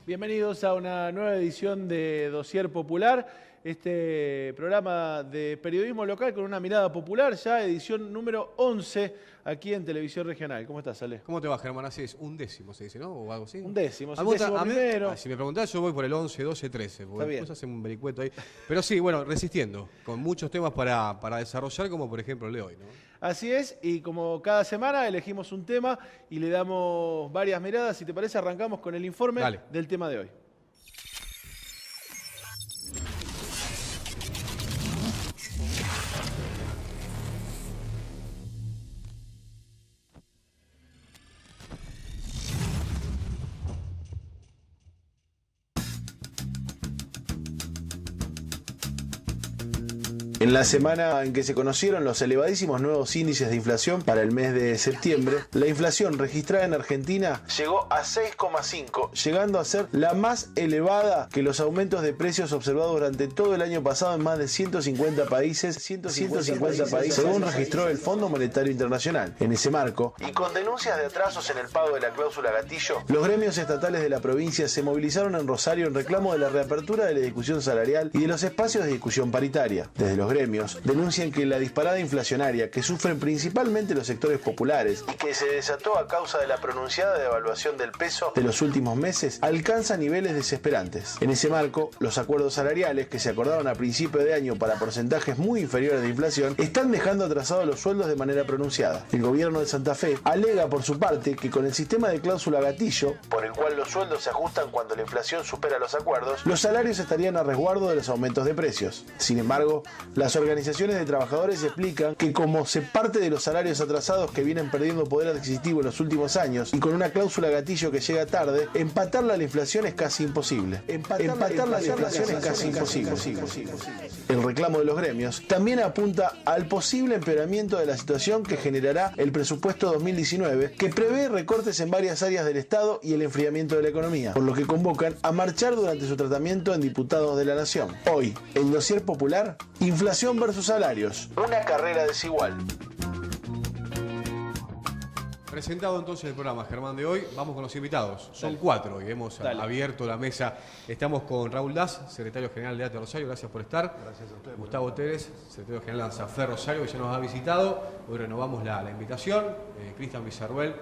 Bienvenidos a una nueva edición de Dossier Popular, este programa de periodismo local con una mirada popular, ya edición número 11 aquí en Televisión Regional. ¿Cómo estás, Ale? ¿Cómo te va, Germán? Así es, un décimo se dice, ¿no? O algo así. Un décimo, A mí, primero. si me preguntás, yo voy por el 11, 12, 13. Porque Está bien. después hacen un vericueto ahí. Pero sí, bueno, resistiendo, con muchos temas para desarrollar, como por ejemplo el de hoy, ¿no? Así es, y como cada semana elegimos un tema y le damos varias miradas. Si te parece, arrancamos con el informe del tema de hoy. En la semana en que se conocieron los elevadísimos nuevos índices de inflación para el mes de septiembre, la inflación registrada en Argentina llegó a 6,5, llegando a ser la más elevada que los aumentos de precios observados durante todo el año pasado en más de 150 países, según registró el Fondo Monetario Internacional. En ese marco, y con denuncias de atrasos en el pago de la cláusula gatillo, los gremios estatales de la provincia se movilizaron en Rosario en reclamo de la reapertura de la discusión salarial y de los espacios de discusión paritaria. Desde los gremios denuncian que la disparada inflacionaria que sufren principalmente los sectores populares y que se desató a causa de la pronunciada devaluación del peso de los últimos meses alcanza niveles desesperantes. En ese marco, los acuerdos salariales que se acordaron a principio de año para porcentajes muy inferiores de inflación están dejando atrasados los sueldos de manera pronunciada. El gobierno de Santa Fe alega por su parte que con el sistema de cláusula gatillo, por el cual los sueldos se ajustan cuando la inflación supera los acuerdos, los salarios estarían a resguardo de los aumentos de precios. Sin embargo, las organizaciones de trabajadores explican que como se parte de los salarios atrasados que vienen perdiendo poder adquisitivo en los últimos años y con una cláusula gatillo que llega tarde, empatarla a la inflación es casi imposible. Empatarla a la inflación es casi imposible. El reclamo de los gremios también apunta al posible empeoramiento de la situación que generará el presupuesto 2019, que prevé recortes en varias áreas del Estado y el enfriamiento de la economía, por lo que convocan a marchar durante su tratamiento en Diputados de la Nación. Hoy, en Dossier Popular, inflación versus salarios, una carrera desigual. Presentado entonces el programa, Germán, de hoy, vamos con los invitados. Son 4 y hemos abierto la mesa. Estamos con Raúl Das, secretario general de ATE Rosario, gracias por estar. Gracias a usted. Gustavo Teres, secretario general de ANSAFE Rosario, que ya nos ha visitado. Hoy renovamos la invitación. Cristian Villarruel,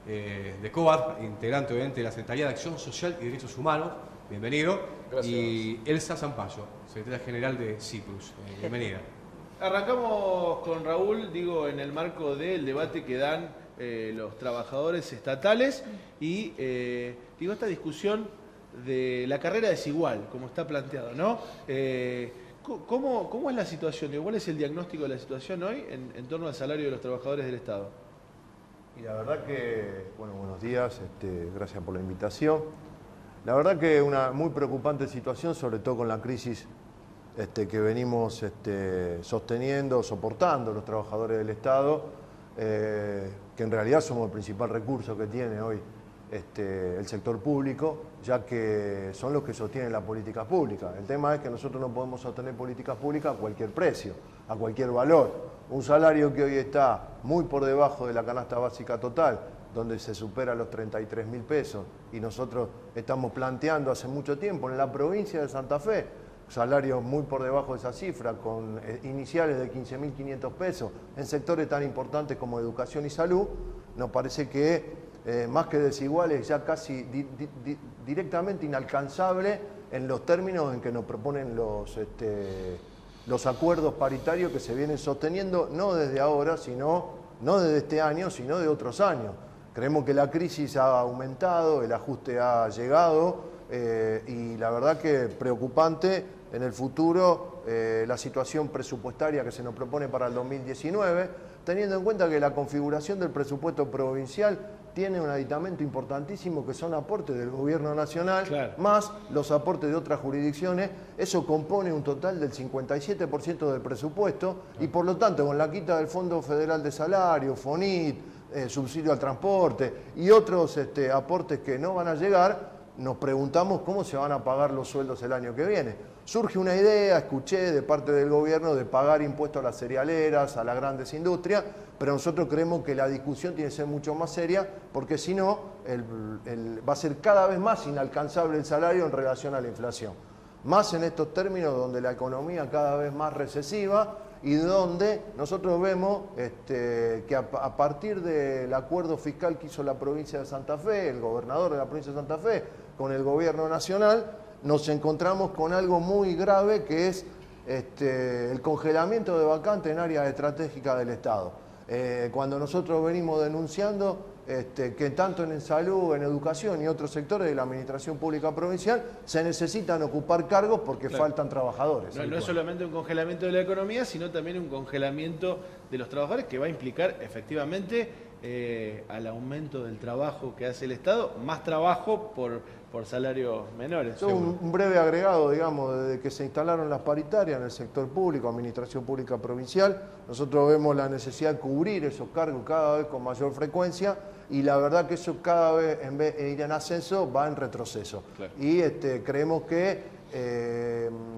de COBAD, integrante obviamente de la Secretaría de Acción Social y Derechos Humanos. Bienvenido. Gracias. Y Elsa Zampayo, secretaria general de CIPRUS. Bienvenida. Arrancamos con Raúl, digo, en el marco del debate que dan los trabajadores estatales y digo, esta discusión de la carrera desigual, como está planteado, ¿no? ¿Cómo es la situación? ¿Cuál es el diagnóstico de la situación hoy en torno al salario de los trabajadores del Estado? Y la verdad que, bueno, buenos días, gracias por la invitación. La verdad que una muy preocupante situación, sobre todo con la crisis que venimos sosteniendo, soportando los trabajadores del Estado, que en realidad somos el principal recurso que tiene hoy el sector público, ya que son los que sostienen la política pública. El tema es que nosotros no podemos sostener políticas públicas a cualquier precio, a cualquier valor. Un salario que hoy está muy por debajo de la canasta básica total, donde se supera los 33.000 pesos, y nosotros estamos planteando hace mucho tiempo en la provincia de Santa Fe salarios muy por debajo de esa cifra, con iniciales de 15.500 pesos en sectores tan importantes como educación y salud. Nos parece que más que desiguales, ya casi directamente inalcanzable en los términos en que nos proponen los acuerdos paritarios que se vienen sosteniendo, no desde ahora, no desde este año, sino de otros años. Creemos que la crisis ha aumentado, el ajuste ha llegado y la verdad que preocupante en el futuro la situación presupuestaria que se nos propone para el 2019, teniendo en cuenta que la configuración del presupuesto provincial tiene un aditamento importantísimo que son aportes del gobierno nacional, más los aportes de otras jurisdicciones. Eso compone un total del 57% del presupuesto y por lo tanto con la quita del Fondo Federal de Salario, FONIT, subsidio al transporte y otros aportes que no van a llegar, nos preguntamos cómo se van a pagar los sueldos el año que viene. Surge una idea, escuché de parte del gobierno de pagar impuestos a las cerealeras, a las grandes industrias, pero nosotros creemos que la discusión tiene que ser mucho más seria, porque si no, va a ser cada vez más inalcanzable el salario en relación a la inflación. Más en estos términos donde la economía cada vez más recesiva y donde nosotros vemos que a partir del acuerdo fiscal que hizo la provincia de Santa Fe, el gobernador de la provincia de Santa Fe, con el gobierno nacional, nos encontramos con algo muy grave que es el congelamiento de vacantes en áreas estratégicas del Estado. Cuando nosotros venimos denunciando que tanto en salud, en educación y otros sectores de la administración pública provincial se necesitan ocupar cargos porque faltan trabajadores. No es solamente un congelamiento de la economía, sino también un congelamiento de los trabajadores que va a implicar efectivamente al aumento del trabajo que hace el Estado, más trabajo por salarios menores. Un breve agregado, digamos, desde que se instalaron las paritarias en el sector público, administración pública provincial, nosotros vemos la necesidad de cubrir esos cargos cada vez con mayor frecuencia y la verdad que eso cada vez, en vez de ir en ascenso, va en retroceso. Claro. Y creemos que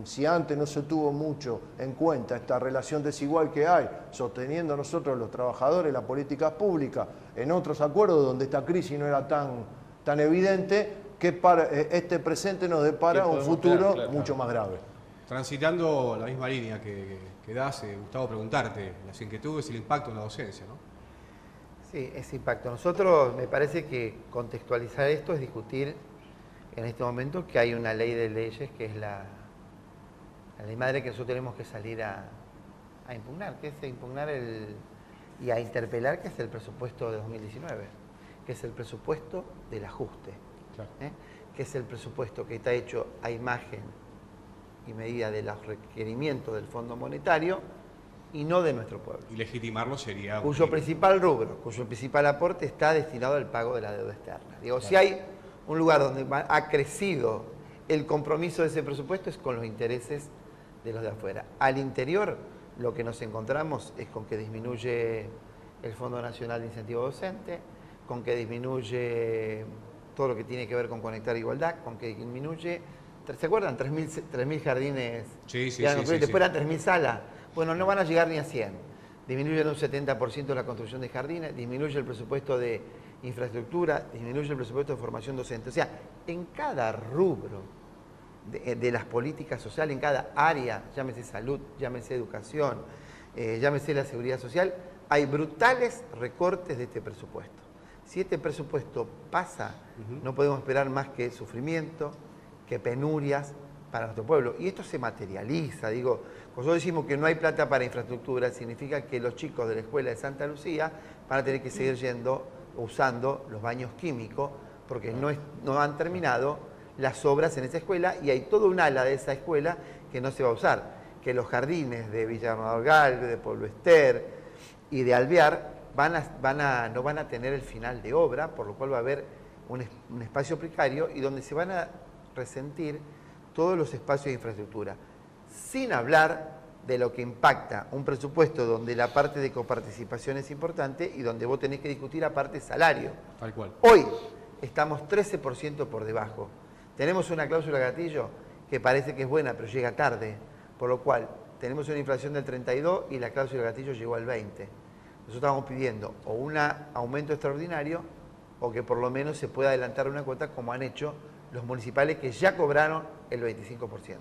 si antes no se tuvo mucho en cuenta esta relación desigual que hay, sosteniendo nosotros los trabajadores las políticas públicas en otros acuerdos donde esta crisis no era tan evidente, que este presente nos depara un futuro mucho más grave. Transitando la misma línea que das, Gustavo, preguntarte las inquietudes y el impacto en la docencia, ¿no? Sí, ese impacto. Nosotros, me parece que contextualizar esto es discutir en este momento que hay una ley de leyes que es la ley madre que nosotros tenemos que salir a impugnar, que es impugnar y a interpelar, que es el presupuesto de 2019, que es el presupuesto del ajuste, claro. Que es el presupuesto que está hecho a imagen y medida de los requerimientos del Fondo Monetario y no de nuestro pueblo. Y legitimarlo sería... Cuyo principal rubro, cuyo principal aporte está destinado al pago de la deuda externa. Digo, claro. Si hay un lugar donde ha crecido el compromiso de ese presupuesto es con los intereses de los de afuera. Al interior, lo que nos encontramos es con que disminuye el Fondo Nacional de Incentivo Docente, con que disminuye todo lo que tiene que ver con Conectar Igualdad, con que disminuye, ¿se acuerdan? 3.000 jardines. Sí. Después eran 3.000 salas. Bueno, no van a llegar ni a 100. Disminuye en un 70% la construcción de jardines, disminuye el presupuesto de infraestructura, disminuye el presupuesto de formación docente. O sea, en cada rubro de las políticas sociales, en cada área, llámese salud, llámese educación, llámese la seguridad social, hay brutales recortes de este presupuesto. Si este presupuesto pasa, no podemos esperar más que sufrimiento, que penurias para nuestro pueblo. Y esto se materializa, digo, cuando nosotros decimos que no hay plata para infraestructura, significa que los chicos de la escuela de Santa Lucía van a tener que seguir usando los baños químicos, porque no han terminado las obras en esa escuela y hay todo un ala de esa escuela que no se va a usar. Que los jardines de Villa Arnaldo Galvez, de Pueblo Ester y de Alvear no van a tener el final de obra, por lo cual va a haber un espacio precario y donde se van a resentir todos los espacios de infraestructura. Sin hablar de lo que impacta un presupuesto donde la parte de coparticipación es importante y donde vos tenés que discutir aparte salario. Tal cual. Hoy estamos 13% por debajo. Tenemos una cláusula gatillo que parece que es buena, pero llega tarde, por lo cual tenemos una inflación del 32 y la cláusula gatillo llegó al 20. Nosotros estamos pidiendo o un aumento extraordinario o que por lo menos se pueda adelantar una cuota como han hecho los municipales que ya cobraron el 25%.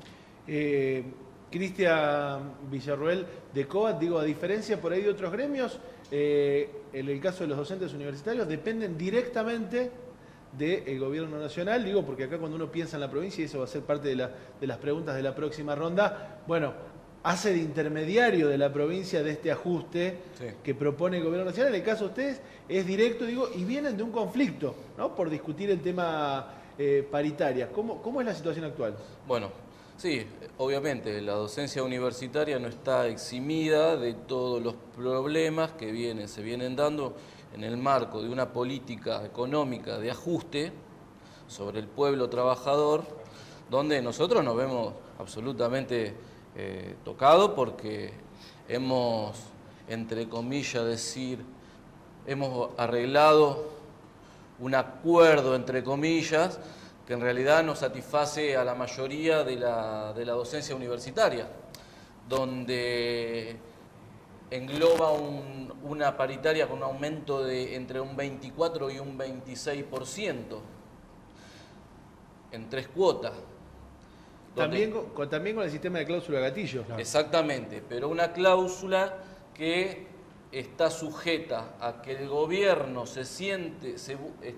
Cristian Villarroel, de COBAT, digo, a diferencia por ahí de otros gremios, en el caso de los docentes universitarios dependen directamente del gobierno nacional, digo, porque acá cuando uno piensa en la provincia, y eso va a ser parte de las preguntas de la próxima ronda, bueno, hace de intermediario de la provincia de este ajuste que propone el gobierno nacional. En el caso de ustedes es directo, digo, y vienen de un conflicto, ¿no? Por discutir el tema paritaria. ¿Cómo es la situación actual? Bueno, sí, obviamente la docencia universitaria no está eximida de todos los problemas que se vienen dando en el marco de una política económica de ajuste sobre el pueblo trabajador, donde nosotros nos vemos absolutamente tocados porque hemos, entre comillas, hemos arreglado un acuerdo, entre comillas, que en realidad no satisface a la mayoría de la docencia universitaria, donde engloba una paritaria con un aumento de entre un 24 y un 26% en 3 cuotas. También con el sistema de cláusula gatillo. Exactamente, pero una cláusula que está sujeta a que el gobierno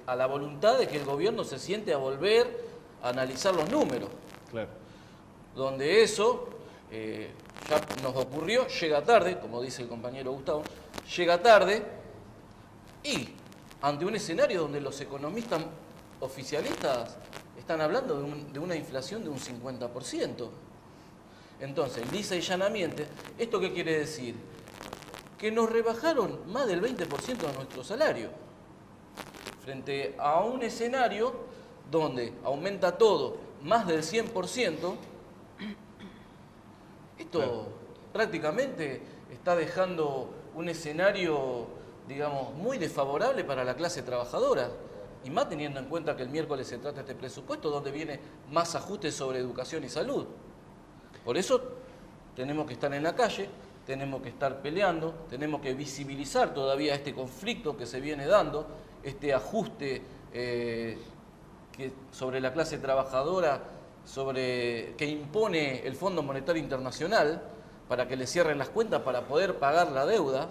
a la voluntad de que el gobierno se siente a volver a analizar los números. Claro. Donde eso ya nos ocurrió, llega tarde, como dice el compañero Gustavo, llega tarde y ante un escenario donde los economistas oficialistas están hablando de una inflación de un 50%. Entonces, lisa y llanamente, ¿esto qué quiere decir? Que nos rebajaron más del 20% de nuestro salario, frente a un escenario donde aumenta todo más del 100%, esto prácticamente está dejando un escenario, digamos, muy desfavorable para la clase trabajadora, y más teniendo en cuenta que el miércoles se trata este presupuesto donde viene más ajustes sobre educación y salud. Por eso tenemos que estar en la calle, tenemos que estar peleando, tenemos que visibilizar todavía este conflicto que se viene dando, este ajuste sobre la clase trabajadora, que impone el Fondo Monetario Internacional para que le cierren las cuentas para poder pagar la deuda.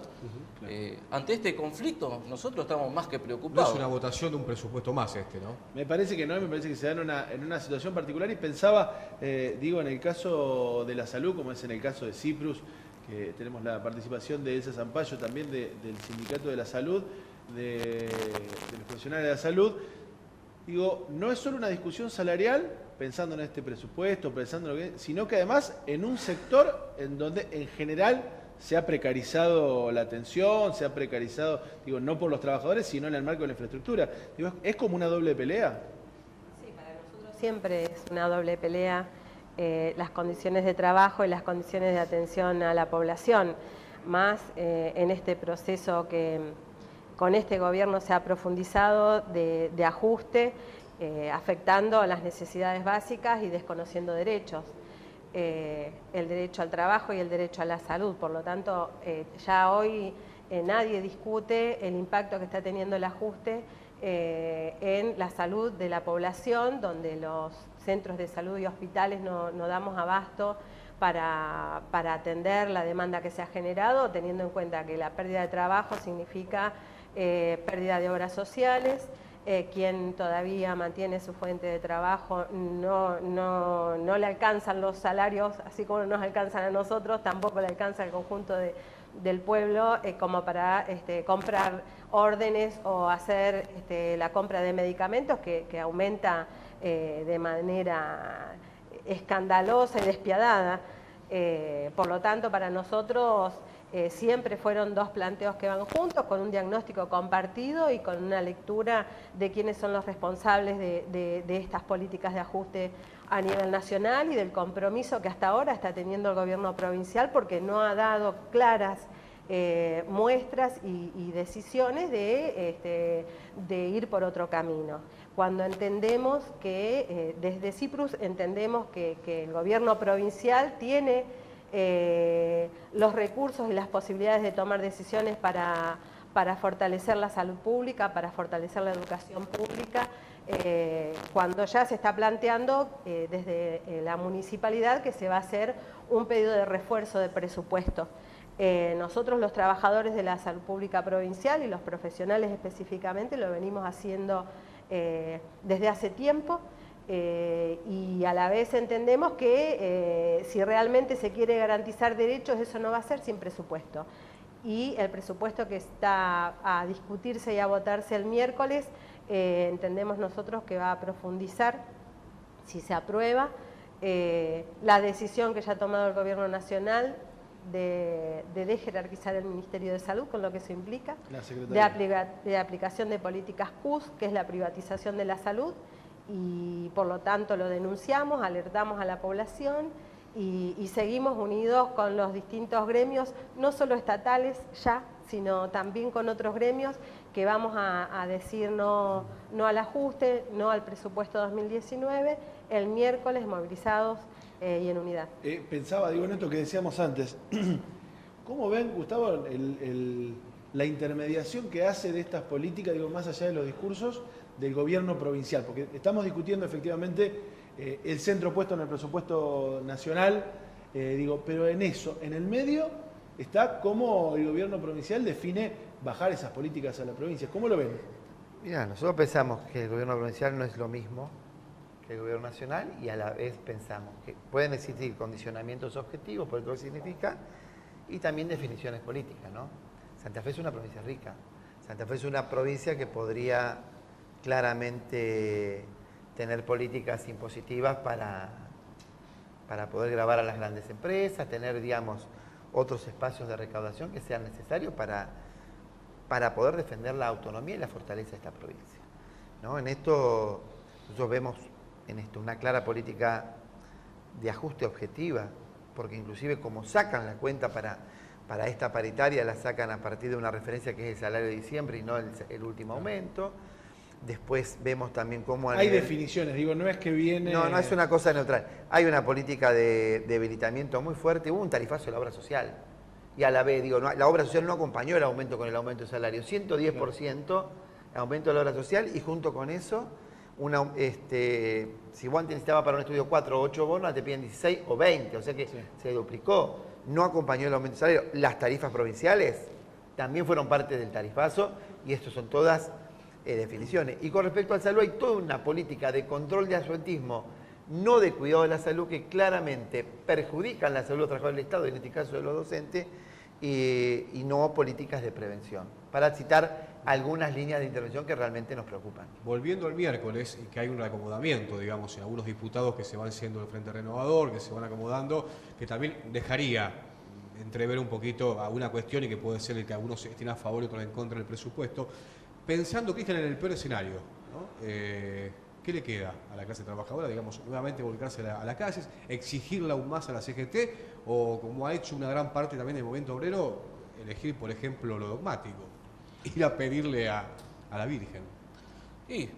Ante este conflicto nosotros estamos más que preocupados. No es una votación de un presupuesto más ¿no? Me parece que no, me parece que se da en una situación particular y pensaba, en el caso de la salud, como es en el caso de Cyprus, que tenemos la participación de Elsa Zampayo también del Sindicato de la Salud, de los profesionales de la salud. Digo, no es solo una discusión salarial, pensando en este presupuesto, pensando en sino que además en un sector en donde en general se ha precarizado la atención, se ha precarizado, no por los trabajadores, sino en el marco de la infraestructura. ¿Es como una doble pelea? Sí, para nosotros siempre es una doble pelea, las condiciones de trabajo y las condiciones de atención a la población, más en este proceso que con este gobierno se ha profundizado de ajuste, afectando a las necesidades básicas y desconociendo derechos. El derecho al trabajo y el derecho a la salud. Por lo tanto, ya hoy nadie discute el impacto que está teniendo el ajuste en la salud de la población, donde los centros de salud y hospitales no damos abasto para atender la demanda que se ha generado, teniendo en cuenta que la pérdida de trabajo significa pérdida de obras sociales. Quien todavía mantiene su fuente de trabajo no le alcanzan los salarios, así como nos alcanzan a nosotros, tampoco le alcanza al conjunto del pueblo como para comprar órdenes o hacer la compra de medicamentos que aumenta de manera escandalosa y despiadada. Por lo tanto, para nosotros siempre fueron dos planteos que van juntos, con un diagnóstico compartido y con una lectura de quiénes son los responsables de estas políticas de ajuste a nivel nacional y del compromiso que hasta ahora está teniendo el gobierno provincial, porque no ha dado claras muestras y decisiones de ir por otro camino. Cuando entendemos que, desde Cyprus entendemos que el gobierno provincial tiene los recursos y las posibilidades de tomar decisiones para fortalecer la salud pública, para fortalecer la educación pública, cuando ya se está planteando desde la municipalidad que se va a hacer un pedido de refuerzo de presupuesto. Nosotros los trabajadores de la salud pública provincial y los profesionales específicamente lo venimos haciendo desde hace tiempo. Y a la vez entendemos que si realmente se quiere garantizar derechos, eso no va a ser sin presupuesto. Y el presupuesto que está a discutirse y a votarse el miércoles, entendemos nosotros que va a profundizar, si se aprueba, la decisión que ya ha tomado el Gobierno Nacional de desjerarquizar el Ministerio de Salud, con lo que eso implica, de aplicación de políticas PUS, que es la privatización de la salud, y por lo tanto lo denunciamos, alertamos a la población y seguimos unidos con los distintos gremios, no solo estatales ya, sino también con otros gremios que vamos a decir no al ajuste, no al presupuesto 2019, el miércoles movilizados y en unidad. Pensaba, digo, en esto que decíamos antes, ¿cómo ven, Gustavo, la intermediación que hace de estas políticas, digo, más allá de los discursos, del gobierno provincial? Porque estamos discutiendo efectivamente el centro puesto en el presupuesto nacional, digo, pero en eso, en el medio, está cómo el gobierno provincial define bajar esas políticas a la provincia. ¿Cómo lo ven? Mira, nosotros pensamos que el gobierno provincial no es lo mismo que el gobierno nacional y a la vez pensamos que pueden existir condicionamientos objetivos, por lo que significa, y también definiciones políticas, ¿no? Santa Fe es una provincia rica. Santa Fe es una provincia que podría claramente tener políticas impositivas para poder gravar a las grandes empresas, tener, digamos, otros espacios de recaudación que sean necesarios para poder defender la autonomía y la fortaleza de esta provincia, ¿no? En esto, nosotros vemos en esto una clara política de ajuste objetiva, porque inclusive como sacan la cuenta para esta paritaria, la sacan a partir de una referencia que es el salario de diciembre y no el último aumento. Después vemos también cómo... Hay definiciones, digo, no es que viene... No es una cosa neutral. Hay una política de debilitamiento muy fuerte. Hubo un tarifazo de la obra social. Y a la vez, digo, la obra social no acompañó el aumento con el aumento de salario. 110% aumento de la obra social y junto con eso, si vos antes necesitabas para un estudio 4 o 8 bonos, te piden 16 o 20. O sea que se duplicó. No acompañó el aumento de salario. Las tarifas provinciales también fueron parte del tarifazo y esto son todas... definiciones. Y con respecto al salud hay toda una política de control de absentismo, no de cuidado de la salud, que claramente perjudican la salud de los trabajadores del Estado, y en este caso de los docentes, y no políticas de prevención. Para citar algunas líneas de intervención que realmente nos preocupan. Volviendo al miércoles, y que hay un acomodamiento, digamos, en algunos diputados que se van siendo del Frente Renovador, que se van acomodando, que también dejaría entrever un poquito a una cuestión y que puede ser el que algunos estén a favor y otros en contra del presupuesto. Pensando, Cristian, en el peor escenario, ¿no? ¿Qué le queda a la clase trabajadora? Digamos, nuevamente volcarse a las calles, exigirle aún más a la CGT, o como ha hecho una gran parte también del movimiento obrero, elegir, por ejemplo, lo dogmático, ir a pedirle a la Virgen. Y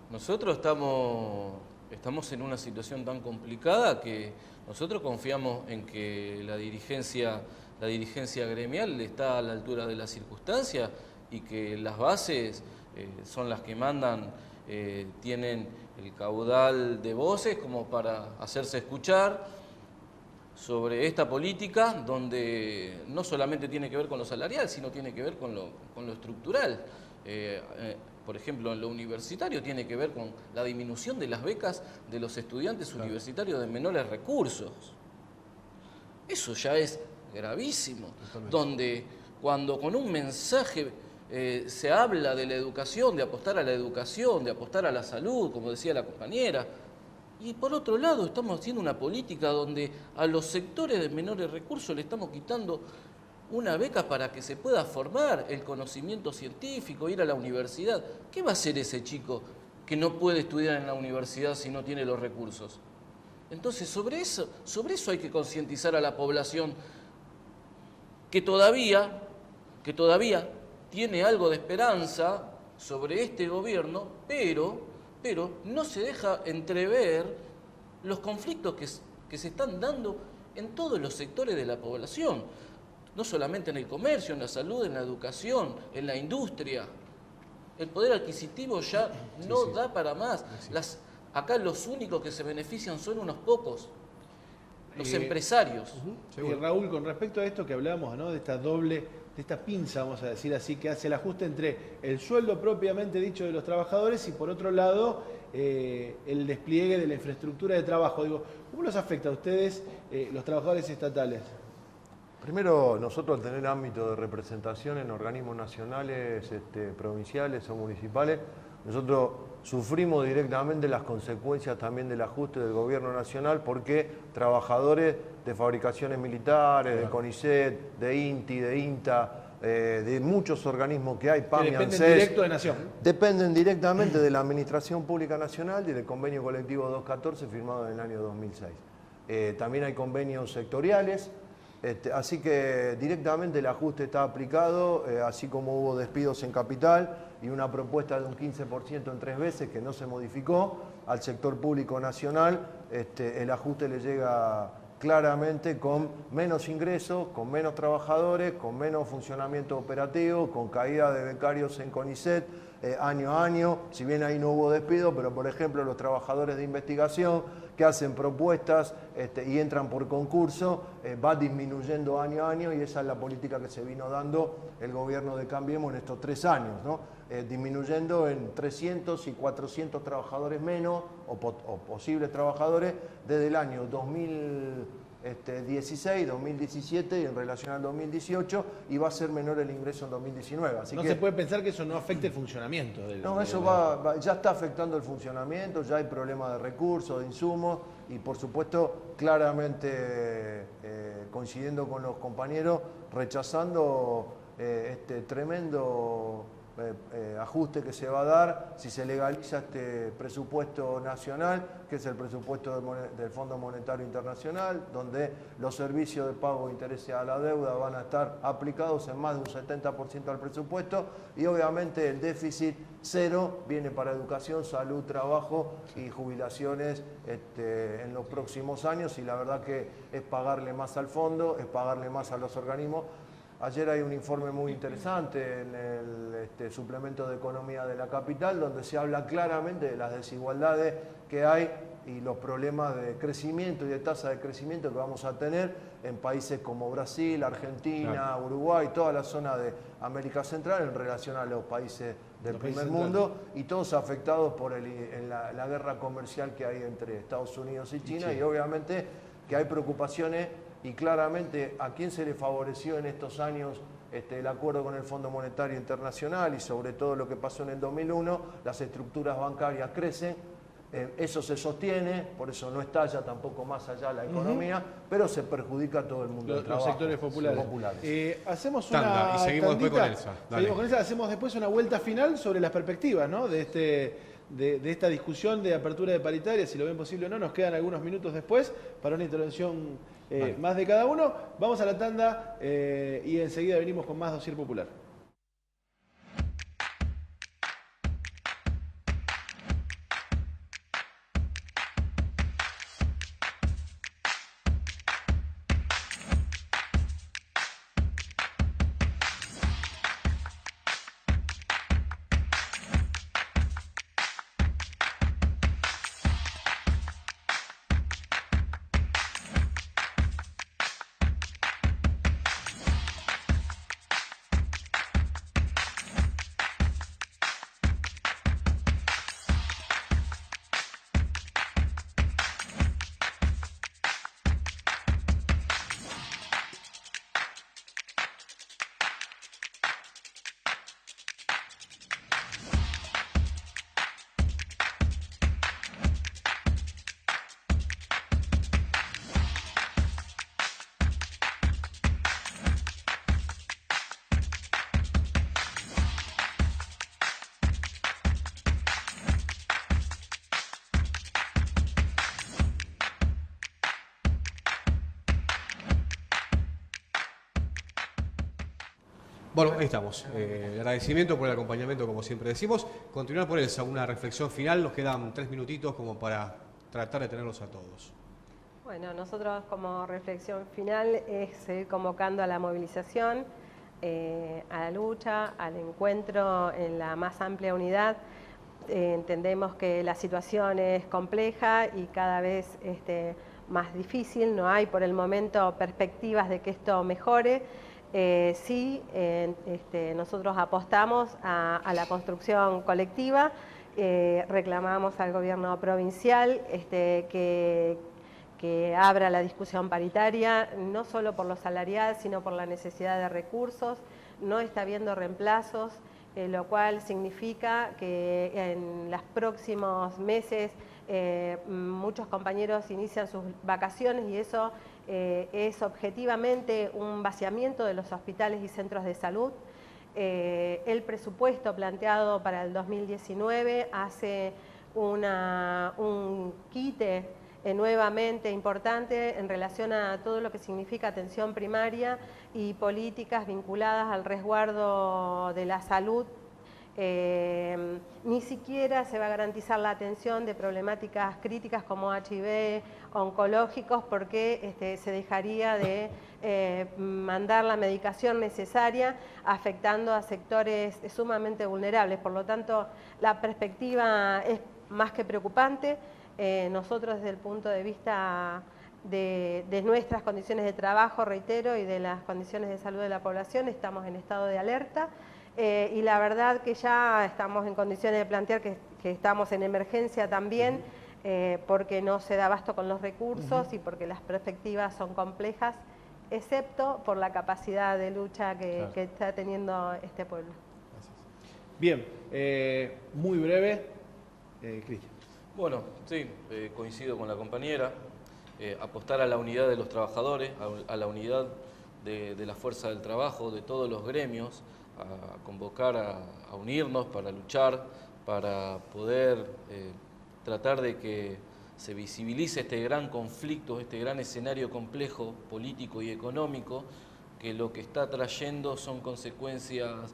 nosotros estamos en una situación tan complicada que nosotros confiamos en que la dirigencia gremial está a la altura de las circunstancias y que las bases son las que mandan, tienen el caudal de voces como para hacerse escuchar sobre esta política, donde no solamente tiene que ver con lo salarial, sino tiene que ver con lo estructural. Por ejemplo, en lo universitario tiene que ver con la disminución de las becas de los estudiantes universitarios de menores recursos. Eso ya es gravísimo, donde cuando con un mensaje se habla de la educación, de apostar a la educación, de apostar a la salud, como decía la compañera, y por otro lado estamos haciendo una política donde a los sectores de menores recursos le estamos quitando una beca para que se pueda formar el conocimiento científico, ir a la universidad. ¿Qué va a hacer ese chico que no puede estudiar en la universidad si no tiene los recursos? Entonces, sobre eso hay que concientizar a la población que todavía tiene algo de esperanza sobre este gobierno, pero no se deja entrever los conflictos que se están dando en todos los sectores de la población, no solamente en el comercio, en la salud, en la educación, en la industria. El poder adquisitivo ya no da para más. Acá los únicos que se benefician son unos pocos, los empresarios. Y Raúl, con respecto a esto que hablábamos, ¿no? De esta pinza, vamos a decir así, que hace el ajuste entre el sueldo propiamente dicho de los trabajadores y por otro lado el despliegue de la infraestructura de trabajo. Digo, ¿cómo los afecta a ustedes los trabajadores estatales? Primero, nosotros al tener ámbito de representación en organismos nacionales, provinciales o municipales, nosotros sufrimos directamente las consecuencias también del ajuste del gobierno nacional, porque trabajadores de fabricaciones militares, de CONICET, de INTI, de INTA, de muchos organismos que hay, PAMI, dependen ANSES, directo de Nación. Dependen directamente de la Administración Pública Nacional y del convenio colectivo 214 firmado en el año 2006. También hay convenios sectoriales. Así que directamente el ajuste está aplicado, así como hubo despidos en capital, y una propuesta de un 15% en 3 veces que no se modificó. Al sector público nacional el ajuste le llega claramente con menos ingresos, con menos trabajadores, con menos funcionamiento operativo, con caída de becarios en CONICET año a año. Si bien ahí no hubo despido, pero por ejemplo los trabajadores de investigación que hacen propuestas y entran por concurso, va disminuyendo año a año, y esa es la política que se vino dando el gobierno de Cambiemos en estos 3 años, ¿no? Disminuyendo en 300 y 400 trabajadores menos, o posibles trabajadores, desde el año 2016, 2017 y en relación al 2018, y va a ser menor el ingreso en 2019. Así no que se puede pensar que eso no afecte el funcionamiento del... No, eso ya está afectando el funcionamiento, ya hay problemas de recursos, de insumos, y por supuesto, claramente coincidiendo con los compañeros, rechazando este tremendo ajuste que se va a dar si se legaliza este presupuesto nacional, que es el presupuesto del Fondo Monetario Internacional, donde los servicios de pago de intereses a la deuda van a estar aplicados en más de un 70% al presupuesto, y obviamente el déficit cero viene para educación, salud, trabajo y jubilaciones en los próximos años, y la verdad que es pagarle más al fondo, es pagarle más a los organismos. Ayer hay un informe muy interesante en el suplemento de economía de la capital, donde se habla claramente de las desigualdades que hay y los problemas de crecimiento y de tasa de crecimiento que vamos a tener en países como Brasil, Argentina, claro, Uruguay, toda la zona de América Central en relación a los países del primer mundo, y todos afectados por la guerra comercial que hay entre Estados Unidos y China, y obviamente que hay preocupaciones. Y claramente, ¿a quién se le favoreció en estos años el acuerdo con el Fondo Monetario Internacional y sobre todo lo que pasó en el 2001? Las estructuras bancarias crecen, eso se sostiene, por eso no estalla tampoco más allá la economía, pero se perjudica a todo el mundo del trabajo. Los sectores populares. Hacemos Tanda, una y seguimos tandita, después con Elsa. Seguimos con Elsa, hacemos después una vuelta final sobre las perspectivas, ¿no? de esta discusión de apertura de paritaria, si lo ven posible o no. Nos quedan algunos minutos después para una intervención más de cada uno. Vamos a la tanda y enseguida venimos con más Dossier Popular. Bueno, ahí estamos. Agradecimiento por el acompañamiento, como siempre decimos. Continuar por Elsa, una reflexión final. Nos quedan 3 minutitos como para tratar de tenerlos a todos. Bueno, nosotros como reflexión final es seguir convocando a la movilización, a la lucha, al encuentro en la más amplia unidad. Entendemos que la situación es compleja y cada vez más difícil. No hay por el momento perspectivas de que esto mejore. Sí, nosotros apostamos a la construcción colectiva, reclamamos al gobierno provincial que abra la discusión paritaria, no solo por lo salarial, sino por la necesidad de recursos. No está habiendo reemplazos, lo cual significa que en los próximos meses muchos compañeros inician sus vacaciones, y eso es objetivamente un vaciamiento de los hospitales y centros de salud. El presupuesto planteado para el 2019 hace un quite nuevamente importante en relación a todo lo que significa atención primaria y políticas vinculadas al resguardo de la salud Ni siquiera se va a garantizar la atención de problemáticas críticas como HIV, oncológicos, porque se dejaría de mandar la medicación necesaria, afectando a sectores sumamente vulnerables. Por lo tanto, la perspectiva es más que preocupante. Nosotros, desde el punto de vista de nuestras condiciones de trabajo, reitero, y de las condiciones de salud de la población, estamos en estado de alerta. Y la verdad que ya estamos en condiciones de plantear que estamos en emergencia también, porque no se da abasto con los recursos y porque las perspectivas son complejas, excepto por la capacidad de lucha que está teniendo este pueblo. Gracias. Bien, muy breve, Cristian. Bueno, sí, coincido con la compañera. Apostar a la unidad de los trabajadores, a la unidad de la fuerza del trabajo, de todos los gremios, a convocar a unirnos para luchar, para poder tratar de que se visibilice este gran conflicto, este gran escenario complejo político y económico, que lo que está trayendo son consecuencias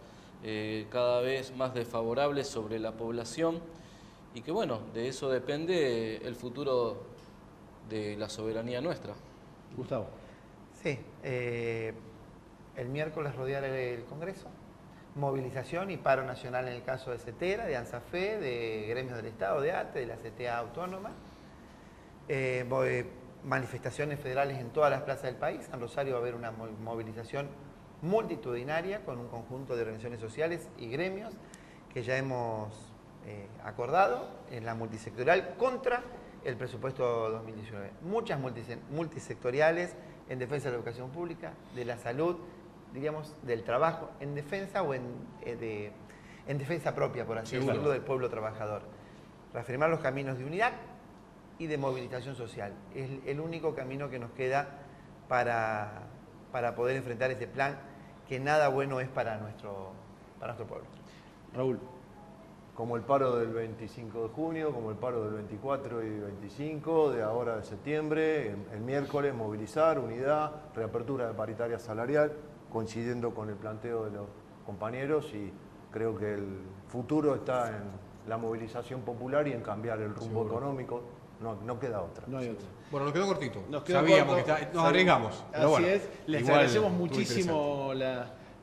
cada vez más desfavorables sobre la población y que bueno, de eso depende el futuro de la soberanía nuestra. Gustavo. Sí, el miércoles rodear el Congreso, movilización y paro nacional en el caso de CETERA, de ANSAFE, de gremios del Estado, de ATE, de la CTA autónoma, manifestaciones federales en todas las plazas del país. En Rosario va a haber una movilización multitudinaria con un conjunto de organizaciones sociales y gremios que ya hemos acordado en la multisectorial contra el presupuesto 2019. Muchas multisectoriales en defensa de la educación pública, de la salud, diríamos, del trabajo, en defensa o en defensa propia, por así decirlo, del pueblo trabajador. Reafirmar los caminos de unidad y de movilización social. Es el único camino que nos queda para poder enfrentar este plan que nada bueno es para nuestro pueblo. Raúl. Como el paro del 25 de junio, como el paro del 24 y 25, de ahora de septiembre, el miércoles movilizar, unidad, reapertura de paritaria salarial, coincidiendo con el planteo de los compañeros, y creo que el futuro está en la movilización popular y en cambiar el rumbo económico. No queda otra. No hay otra. Bueno, nos quedó cortito. Sabíamos que nos arriesgamos. Pero así bueno, es. Les agradecemos muchísimo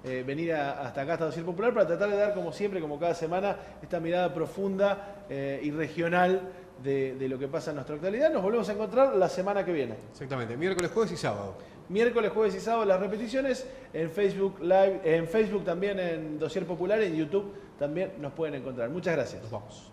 venir hasta acá, hasta Dossier Popular, para tratar de dar, como siempre, como cada semana, esta mirada profunda y regional de lo que pasa en nuestra actualidad. Nos volvemos a encontrar la semana que viene. Exactamente, miércoles, jueves y sábado. Miércoles, jueves y sábado las repeticiones, en Facebook Live, en Facebook también, en Dossier Popular, en YouTube también nos pueden encontrar. Muchas gracias. Nos vamos.